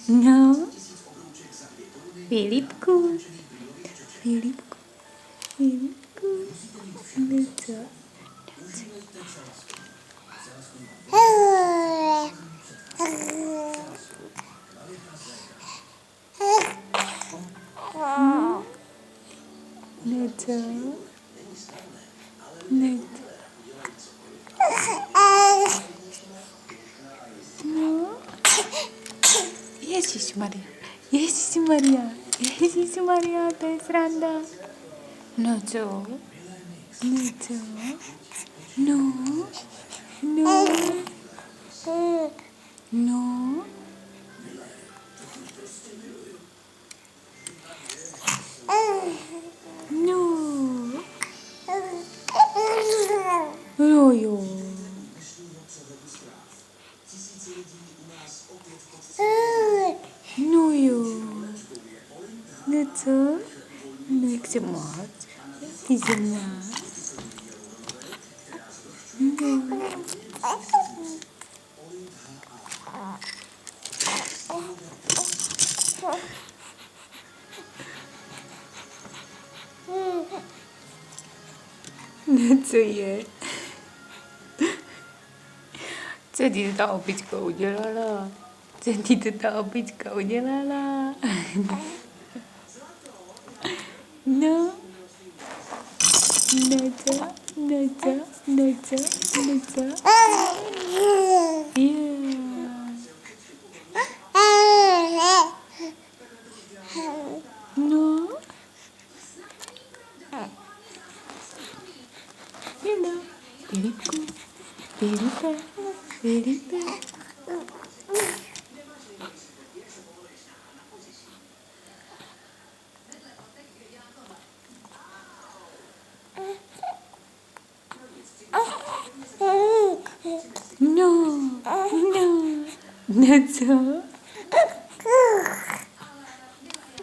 No, Filipku, Filipku, Filipku, no co? No co? No co? No. Ježišmaria, Ježišmaria, Ježišmaria, to je sranda. No co? No co? No? No? No? No? No jo. No jo. No co? No jak se moc? Jaký se moc? No. No co je? Co ti to ta opička udělala? Co ti to ta opička udělala? No? No co? No co? No co? No co? Yeah. No? Hello. Filipku. Filipe. Filipe. No. No. No co?